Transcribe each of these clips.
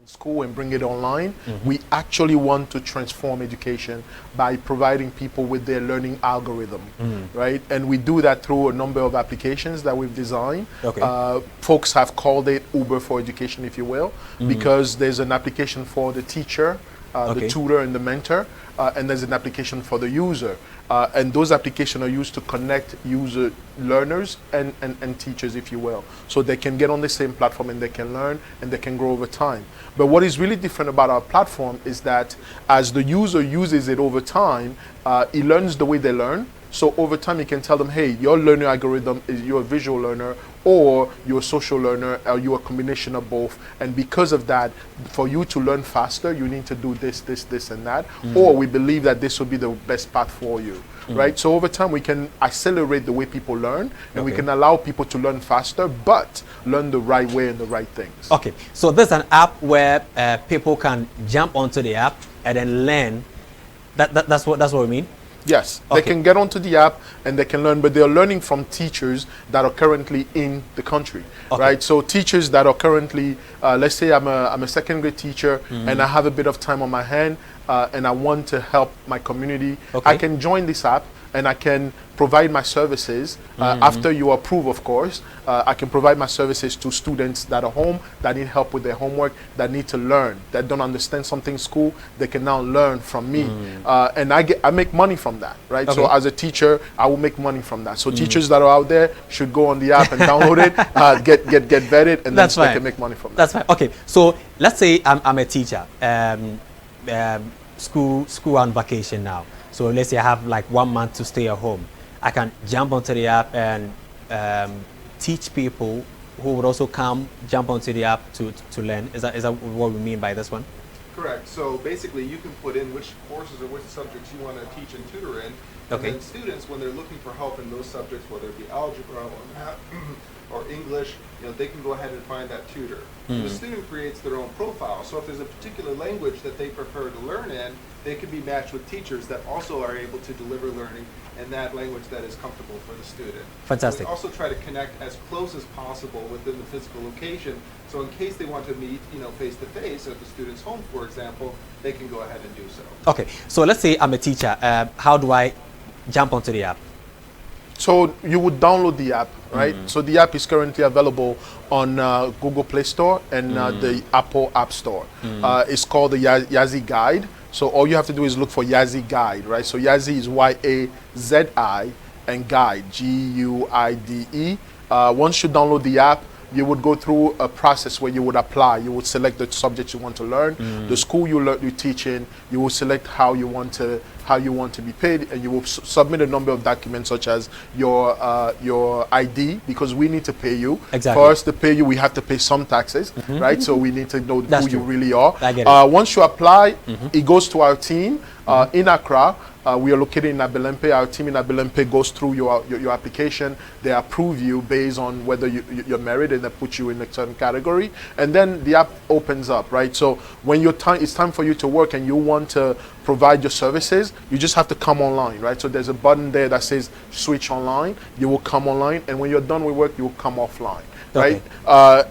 school and bring it online. We actually want to transform education by providing people with their learning algorithm, right? And we do that through a number of applications that we've designed. Folks have called it Uber for education, if you will, because there's an application for the teacher, the tutor and the mentor, and there's an application for the user. And those applications are used to connect user learners and teachers, if you will. So they can get on the same platform and they can learn and they can grow over time. But what is really different about our platform is that as the user uses it over time, it learns the way they learn. So over time you can tell them, hey, your learning algorithm is you're a visual learner, or you're a social learner, or you're a combination of both. And because of that, for you to learn faster, you need to do this, this, this, and that. Or we believe that this will be the best path for you. Right? So over time, we can accelerate the way people learn, and we can allow people to learn faster, but learn the right way and the right things. Okay, so there's an app where people can jump onto the app and then learn. That's what we mean? Yes, they can get onto the app and they can learn, but they're learning from teachers that are currently in the country, right? So teachers that are currently, let's say I'm a second grade teacher and I have a bit of time on my hand and I want to help my community. I can join this app and I can provide my services after you approve, of course. I can provide my services to students that are home, that need help with their homework, that need to learn, that don't understand something in school. They can now learn from me, and I make money from that, right? So as a teacher, I will make money from that. So teachers that are out there should go on the app and download it, get vetted, and then they can make money from that. That's fine. Okay, so let's say I'm a teacher, school on vacation now. So let's say I have like 1 month to stay at home. I can jump onto the app and teach people who would also jump onto the app to learn. Is that what we mean by this one? Correct. So basically you can put in which courses or which subjects you want to teach and tutor in. And then students, when they're looking for help in those subjects, whether it be algebra or math or English, they can go ahead and find that tutor. And the student creates their own profile. So if there's a particular language that they prefer to learn in, they can be matched with teachers that also are able to deliver learning in that language that is comfortable for the student. Fantastic. We also try to connect as close as possible within the physical location. So in case they want to meet, face to face at the student's home, for example, they can go ahead and do so. Okay. So let's say I'm a teacher. How do I jump onto the app? So you would download the app, right? So the app is currently available on Google Play Store and the Apple App Store. It's called the Yazzie Guide. So all you have to do is look for Yazzie Guide, right? So Yazzie is Y-A-Z-I and Guide, G-U-I-D-E. Once you download the app, you would go through a process where you would apply. You would select the subject you want to learn, the school you teach in. You will select how you want to be paid, and you will submit a number of documents such as your ID, because we need to pay you. Exactly. For us to pay you, we have to pay some taxes, right? So we need to know who you really are. I get it. Once you apply, it goes to our team in Accra. We are located in Abelempe. Our team in Abelempe goes through your application. They approve you based on whether you're married, and they put you in a certain category. And then the app opens up, right? So when it's time for you to work and you want to provide your services, you just have to come online, right? So there's a button there that says switch online. You will come online, and when you're done with work, you will come offline. Right?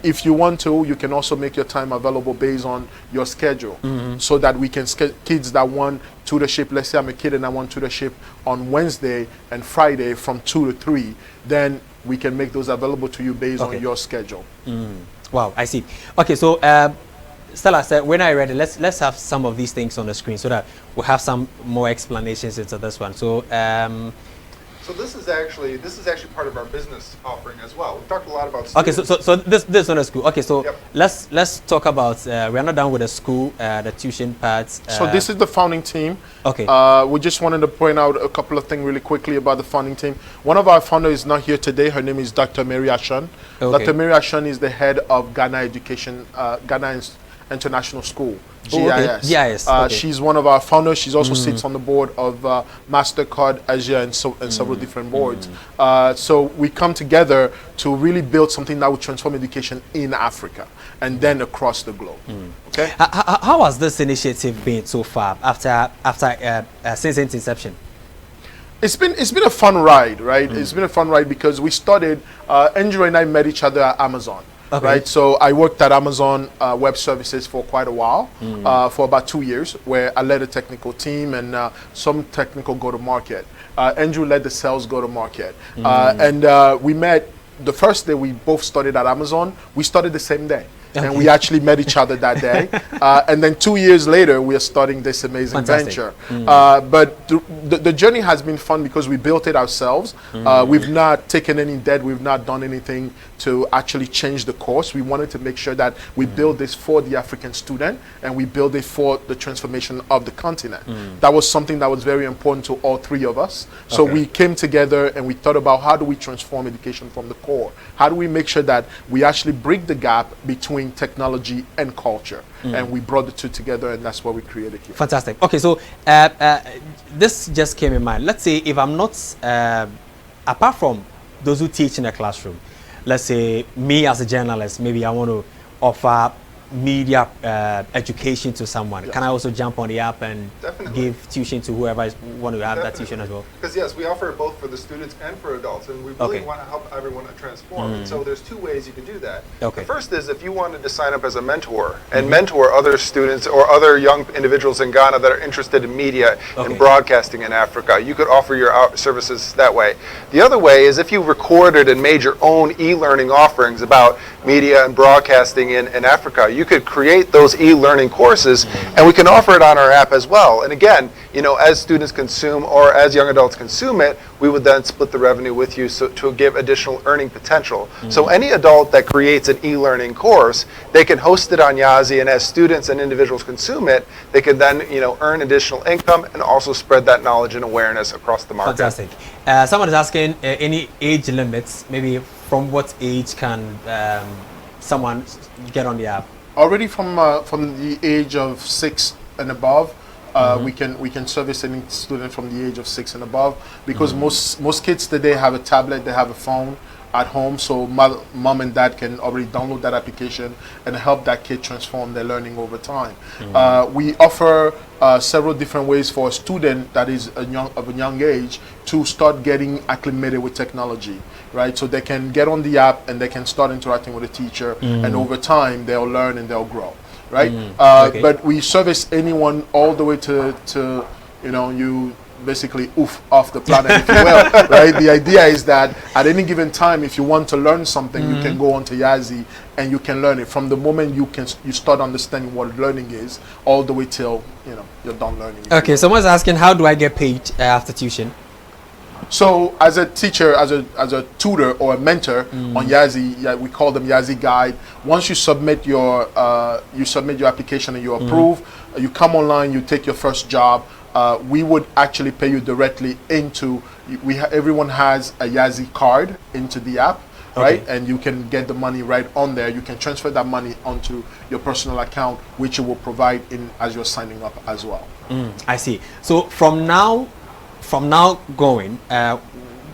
If you want to, you can also make your time available based on your schedule, so that we can kids that want tutorship. Let's say I'm a kid and I want tutorship on Wednesday and Friday from 2 to 3. Then we can make those available to you based on your schedule. Wow, I see. Okay, so Stella said, when I read it, let's have some of these things on the screen so that we'll have some more explanations into this one. So. So this is actually part of our business offering as well. We've talked a lot about students. Okay, so this one is cool. Okay, so let's talk about we're not done with the school, the tuition parts. So this is the founding team. Okay. We just wanted to point out a couple of things really quickly about the founding team. One of our founders is not here today. Her name is Dr. Mary Ashon. Okay. Dr. Mary Ashon is the head of Ghana Education, Ghana International School. GIS. GIS. She's one of our founders. She also sits on the board of MasterCard Asia and several different boards. So we come together to really build something that will transform education in Africa and then across the globe. Okay. How has this initiative been so far after since its inception? It's been a fun ride, right? It's been a fun ride because we started. Andrew and I met each other at Amazon. Okay. right? So I worked at Amazon Web Services for quite a while, for about 2 years, where I led a technical team and some technical go-to-market. Andrew led the sales go-to-market. And we met the first day we both started at Amazon. We started the same day. And we actually met each other that day. And then 2 years later, we are starting this amazing venture. But the journey has been fun because we built it ourselves. We've not taken any debt. We've not done anything to actually change the course. We wanted to make sure that we build this for the African student and we build it for the transformation of the continent. That was something that was very important to all three of us. So we came together and we thought about how do we transform education from the core? How do we make sure that we actually bridge the gap between technology and culture? And we brought the two together, and that's what we created here. Fantastic. Okay, so this just came in mind. Let's say if I'm not, apart from those who teach in the classroom, let's say me as a journalist, maybe I want to offer media education to someone. Can I also jump on the app and give tuition to whoever want to have that tuition as well? Because yes, we offer it both for the students and for adults, and we really want to help everyone to transform. And so there's two ways you can do that. The first is if you wanted to sign up as a mentor and mentor other students or other young individuals in Ghana that are interested in media and broadcasting in Africa, you could offer your services that way. The other way is if you recorded and made your own e-learning offerings about media and broadcasting in Africa, you could create those e-learning courses and we can offer it on our app as well. And again, you know, as students consume or as young adults consume it, we would then split the revenue with you to give additional earning potential. So any adult that creates an e-learning course, they can host it on Yazi, and as students and individuals consume it, they can then, you know, earn additional income and also spread that knowledge and awareness across the market. Fantastic. Someone is asking any age limits, maybe from what age can someone get on the app? Already from the age of 6 and above, we can service any student from the age of 6 and above, because most kids today have a tablet, they have a phone at home, so mom and dad can already download that application and help that kid transform their learning over time. We offer several different ways for a student that is of a young age to start getting acclimated with technology, right? So they can get on the app and they can start interacting with a teacher, and over time they'll learn and they'll grow, right? But we service anyone all the way to you know, you basically off the planet, if you will, right? The idea is that at any given time, if you want to learn something, you can go onto Yazi and you can learn it from the moment you start understanding what learning is, all the way till, you know, you're done learning. Okay, someone's asking, how do I get paid after tuition? So as a teacher, as a tutor or a mentor on Yazi, we call them Yazi Guide. Once you submit your application and you're approved, you come online, you take your first job. We would actually pay you directly into. Everyone has a Yazi card into the app, right? And you can get the money right on there. You can transfer that money onto your personal account, which you will provide in as you're signing up as well. I see. So from now going,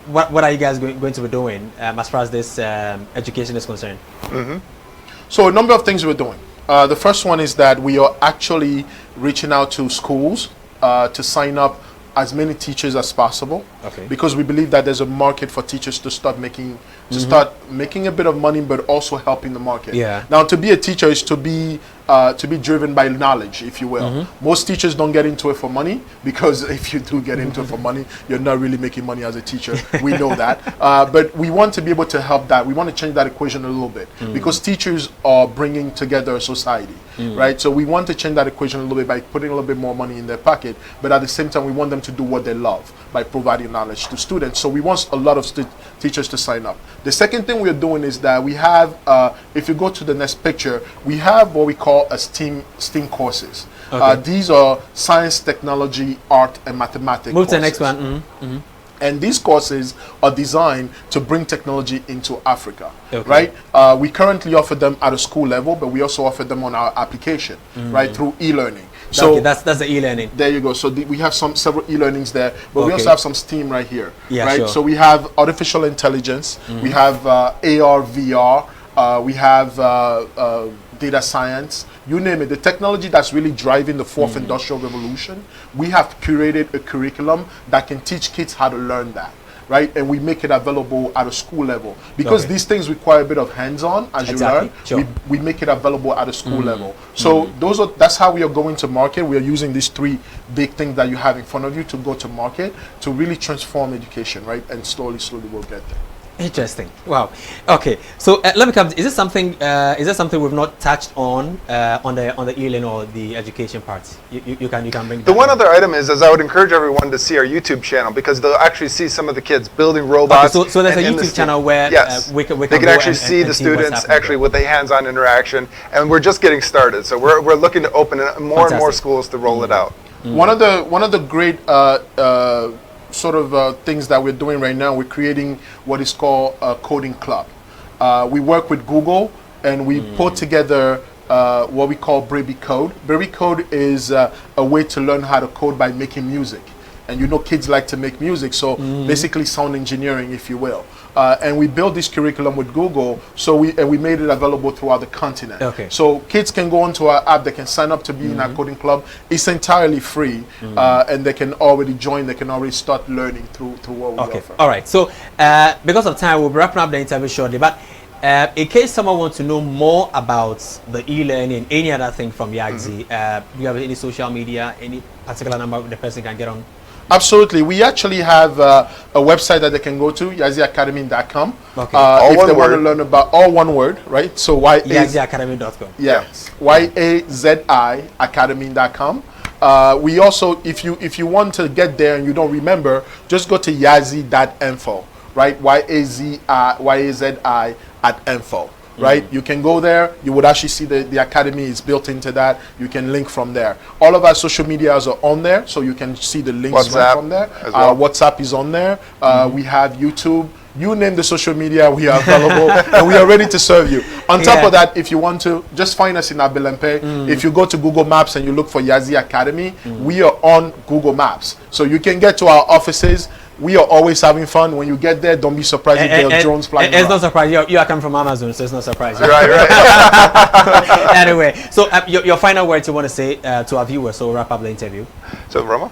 what are you guys going to be doing as far as this education is concerned? So a number of things we're doing. The first one is that we are actually reaching out to schools to sign up as many teachers as possible, because we believe that there's a market for teachers to start making a bit of money, but also helping the market. Now, to be a teacher is to be driven by knowledge, if you will. Most teachers don't get into it for money, because if you do get into it for money, you're not really making money as a teacher. We know that. But we want to be able to help that. We want to change that equation a little bit, because teachers are bringing together a society, right? So we want to change that equation a little bit by putting a little bit more money in their pocket, but at the same time, we want them to do what they love by providing knowledge to students. So we want a lot of teachers to sign up. The second thing we're doing is that we have, if you go to the next picture, we have what we call a STEAM courses. These are science, technology, art, and mathematics. Move to the next one. And these courses are designed to bring technology into Africa, right? We currently offer them at a school level, but we also offer them on our application, right, through e-learning. So that's the e-learning. There you go. So we have several e-learnings there, but we also have some STEAM right here, right? Sure. So we have artificial intelligence, we have AR, VR, we have data science, you name it. The technology that's really driving the fourth industrial revolution, we have curated a curriculum that can teach kids how to learn that. right? And we make it available at a school level because these things require a bit of hands-on as you learn. Sure. We make it available at a school level. So that's how we are going to market. We are using these three big things that you have in front of you to go to market to really transform education, right? And slowly we'll get there. Interesting. Wow. Okay. So let me come. Is this something? Is that something we've not touched on the e-learning or the education part? You can bring the one other item is I would encourage everyone to see our YouTube channel because they'll actually see some of the kids building robots. Okay, so there's a YouTube channel where we can actually see the students actually with a hands-on interaction, and we're just getting started. So we're looking to open more and more schools to roll it out. One of the great sort of things that we're doing right now, we're creating what is called a coding club. We work with Google and we put together what we call Baby Code. Baby Code is a way to learn how to code by making music. And you know kids like to make music, so basically sound engineering, if you will. And we built this curriculum with Google, so we made it available throughout the continent. Okay. So kids can go onto our app, they can sign up to be in our coding club. It's entirely free, and they can already join, they can already start learning through what we offer. All right, so because of time, we'll be wrapping up the interview shortly, but in case someone wants to know more about the e-learning, any other thing from Yagzi, do you have any social media, any particular number the person can get on? Absolutely. We actually have a website that they can go to, yaziacademy.com. Okay. If they want to learn about all one word, right? So yaziacademy.com. Yes. YAZI academy.com. We also, if you want to get there and you don't remember, just go to yazi.info, right? YAZI@info. Right, you can go there. You would actually see the academy is built into that. You can link from there. All of our social medias are on there, so you can see the links right from there. WhatsApp is on there. We have YouTube. You name the social media, we are available and we are ready to serve you. On top of that, if you want to, just find us in Abelempe. If you go to Google Maps and you look for Yazi Academy, we are on Google Maps. So you can get to our offices. We are always having fun. When you get there, don't be surprised if there are drones flying around. It's not surprising. You are coming from Amazon, so it's not surprising. Right. Anyway, so your final words you want to say to our viewers, so we'll wrap up the interview. So, Roma?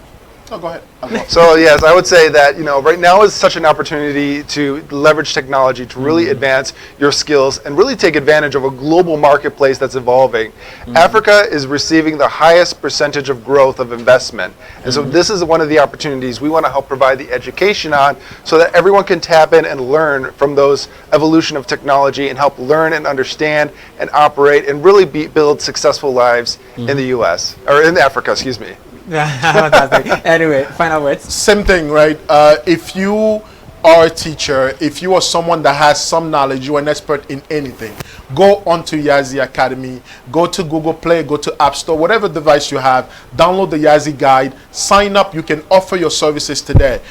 Oh, go ahead. So yes, I would say that right now is such an opportunity to leverage technology to really advance your skills and really take advantage of a global marketplace that's evolving. Africa is receiving the highest percentage of growth of investment, and so this is one of the opportunities we want to help provide the education on, so that everyone can tap in and learn from those evolution of technology and help learn and understand and operate and really build successful lives in the U.S. or in Africa, excuse me. Anyway, final words. Same thing, right? If you are a teacher, if you are someone that has some knowledge, you're an expert in anything, go onto Yazi Academy, go to Google Play, go to App Store, whatever device you have, download the Yazi Guide, sign up, you can offer your services today.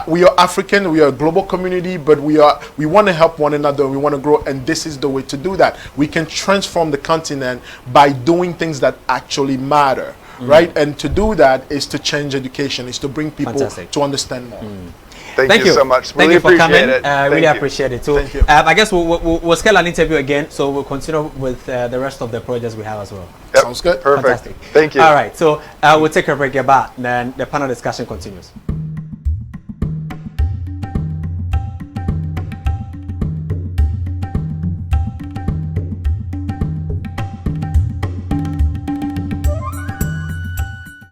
We are African, we are a global community, but we want to help one another, we want to grow, and this is the way to do that. We can transform the continent by doing things that actually matter. Right, and to do that is to change education, is to bring people to understand more. Thank you so much. Thank really you for coming. It. Really appreciate it. So I guess we'll schedule an interview again. So we'll continue with the rest of the projects we have as well. Yep. Sounds good. Perfect. Fantastic. Thank you. All right. So we'll take a break here, but then the panel discussion continues.